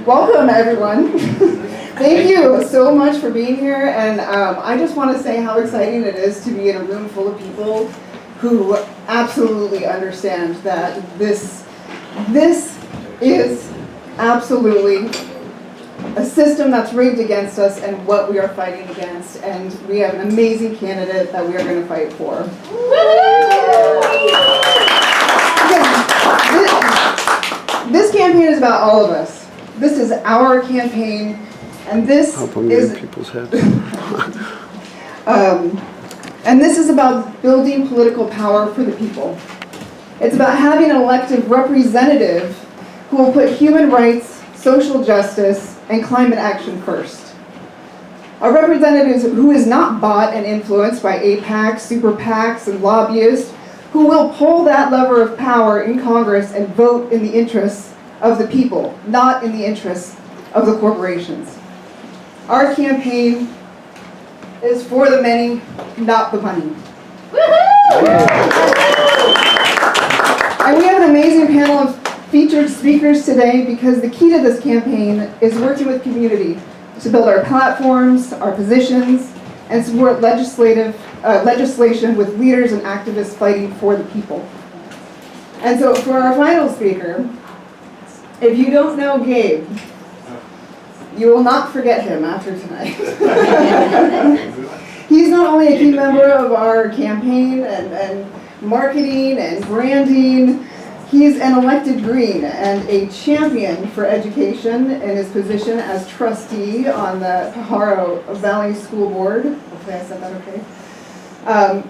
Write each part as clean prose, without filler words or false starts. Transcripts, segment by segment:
Welcome, everyone. Thank you so much for being here, and I just want to say how exciting it is to be in a room full of people who absolutely understand that this is absolutely a system that's rigged against us and what we are fighting against, and we have an amazing candidate that we are going to fight for. This campaign is about all of us. This is our campaign, and this is people's heads. And this is about building political power for the people. It's about having an elected representative who will put human rights, social justice, and climate action first. A representative who is not bought and influenced by APACs, super PACs, and lobbyists, who will pull that lever of power in Congress and vote in the interests of the people, not in the interests of the corporations. Our campaign is for the many, not the money. And we have an amazing panel of featured speakers today because the key to this campaign is working with community to build our platforms, our positions, and support legislation with leaders and activists fighting for the people. And so for our final speaker, if you don't know Gabe, you will not forget him after tonight. He's not only a key member of our campaign and marketing and branding, he's an elected Green and a champion for education in his position as trustee on the Pajaro Valley School Board. Hopefully I said that okay.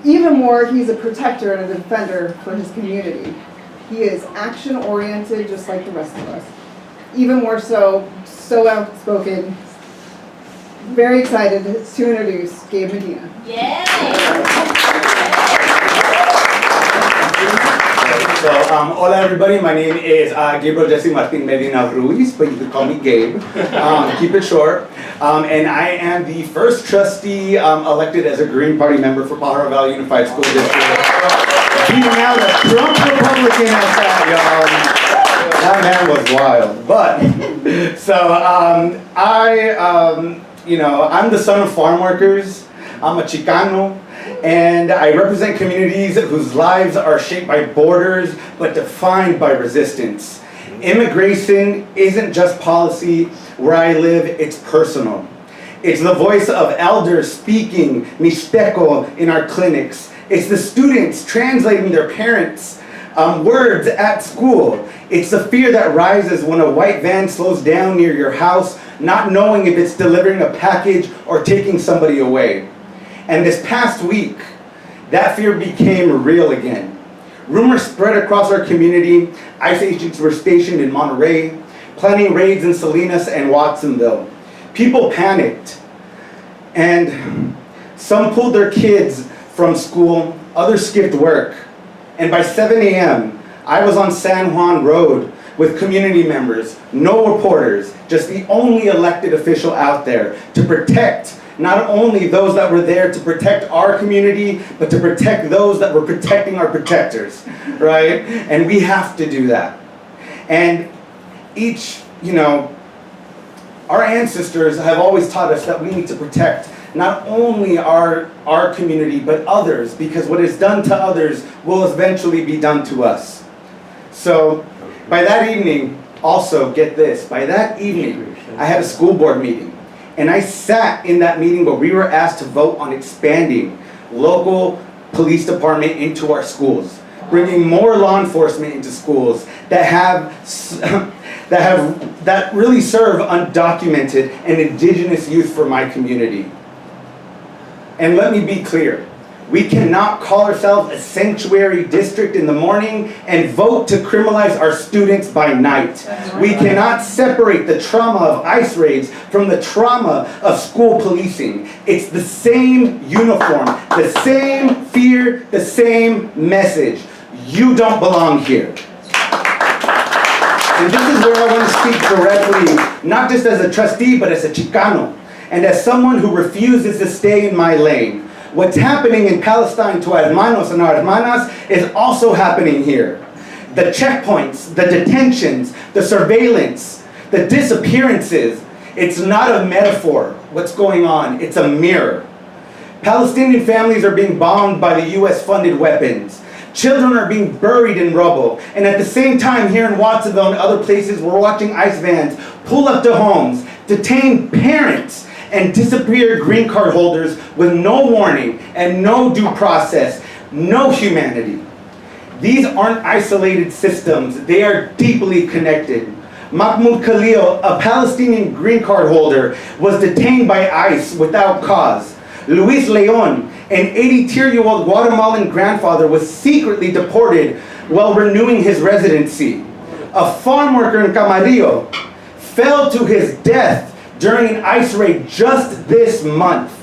Even more, he's a protector and a defender for his community. He is action-oriented just like the rest of us. Even more so outspoken. Very excited to introduce Gabe Medina. Yay! So, hola everybody, my name is Gabriel Jesse Martin Medina Ruiz, but you can call me Gabe. Keep it short. And I am the first trustee elected as a Green Party member for Pajaro Valley Unified School District. Beating out a Trump Republican outside, y'all. That man was wild. But, so I'm the son of farm workers. I'm a Chicano. And I represent communities whose lives are shaped by borders, but defined by resistance. Immigration isn't just policy. Where I live, it's personal. It's the voice of elders speaking Mixteco in our clinics. It's the students translating their parents' words at school. It's the fear that rises when a white van slows down near your house, not knowing if it's delivering a package or taking somebody away. And this past week, that fear became real again. Rumors spread across our community. ICE agents were stationed in Monterey, planning raids in Salinas and Watsonville. People panicked, and some pulled their kids from school, others skipped work. And by 7 a.m., I was on San Juan Road with community members, no reporters, just the only elected official out there to protect not only those that were there to protect our community, but to protect those that were protecting our protectors, right? And we have to do that. And our ancestors have always taught us that we need to protect not only our community, but others, because what is done to others will eventually be done to us. So by that evening, also get this, by that evening, I had a school board meeting. And I sat in that meeting where we were asked to vote on expanding local police department into our schools, bringing more law enforcement into schools that really serve undocumented and indigenous youth for my community. And let me be clear, we cannot call ourselves a sanctuary district in the morning and vote to criminalize our students by night. We cannot separate the trauma of ICE raids from the trauma of school policing. It's the same uniform, the same fear, the same message. You don't belong here. And this is where I want to speak directly, not just as a trustee, but as a Chicano, and as someone who refuses to stay in my lane. What's happening in Palestine to our hermanos and our hermanas is also happening here. The checkpoints, the detentions, the surveillance, The disappearances, it's not a metaphor. What's going on? It's a mirror. Palestinian families are being bombed by the US-funded weapons. Children are being buried in rubble. And at the same time, here in Watsonville and other places, we're watching ICE vans pull up to homes, detain parents, and disappear green card holders with no warning and no due process, no humanity. These aren't isolated systems. They are deeply connected. Mahmoud Khalil, a Palestinian green card holder, was detained by ICE without cause. Luis Leon, an 82-year-old Guatemalan grandfather, was secretly deported while renewing his residency. A farm worker in Camarillo fell to his death during an ICE raid just this month.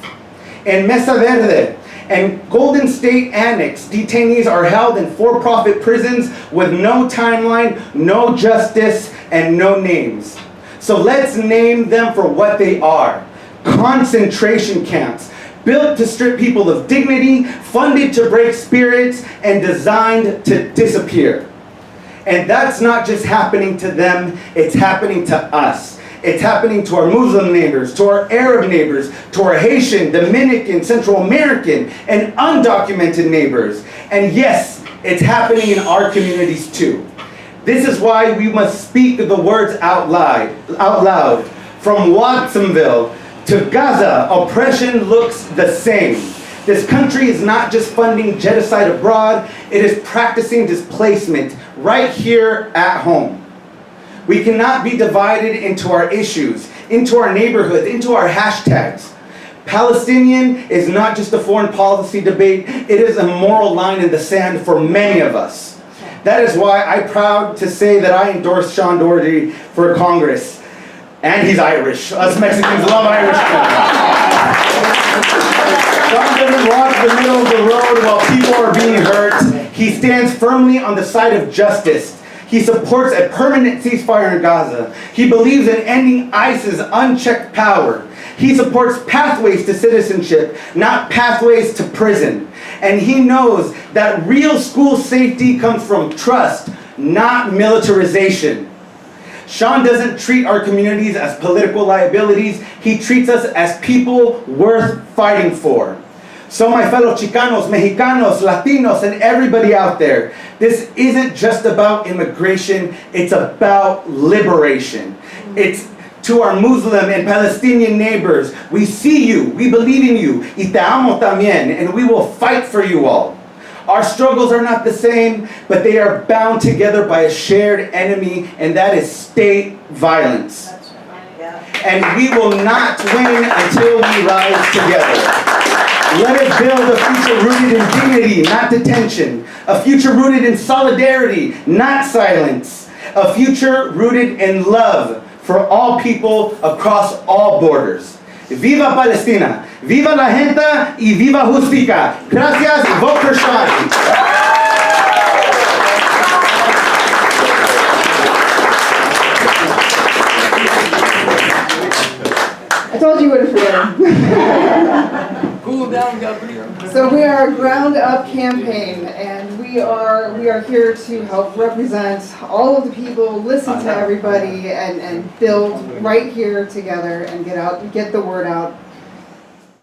In Mesa Verde and Golden State Annex, detainees are held in for-profit prisons with no timeline, no justice, and no names. So let's name them for what they are. Concentration camps, built to strip people of dignity, funded to break spirits, and designed to disappear. And that's not just happening to them, it's happening to us. It's happening to our Muslim neighbors, to our Arab neighbors, to our Haitian, Dominican, Central American, and undocumented neighbors. And yes, it's happening in our communities too. This is why we must speak the words out loud. From Watsonville to Gaza, oppression looks the same. This country is not just funding genocide abroad, it is practicing displacement right here at home. We cannot be divided into our issues, into our neighborhoods, into our hashtags. Palestinian is not just a foreign policy debate, it is a moral line in the sand for many of us. That is why I'm proud to say that I endorsed Sean Dougherty for Congress. And he's Irish. Us Mexicans love Irish people. Sean doesn't walk the middle of the road while people are being hurt. He stands firmly on the side of justice. He supports a permanent ceasefire in Gaza. He believes in ending ICE's unchecked power. He supports pathways to citizenship, not pathways to prison. And he knows that real school safety comes from trust, not militarization. Sean doesn't treat our communities as political liabilities. He treats us as people worth fighting for. So my fellow Chicanos, Mexicanos, Latinos, and everybody out there, this isn't just about immigration, it's about liberation. It's to our Muslim and Palestinian neighbors, we see you, we believe in you, y te amo también, and we will fight for you all. Our struggles are not the same, but they are bound together by a shared enemy, and that is state violence. And we will not win until we rise together. Let us build a future rooted in dignity, not detention. A future rooted in solidarity, not silence. A future rooted in love for all people across all borders. Viva Palestina! Viva la gente y viva Justica! Gracias y vote for Sean! I told you would forget. Cool down, Gabriel. So we are a ground up campaign, and we are here to help represent all of the people, listen to everybody, and build right here together and get the word out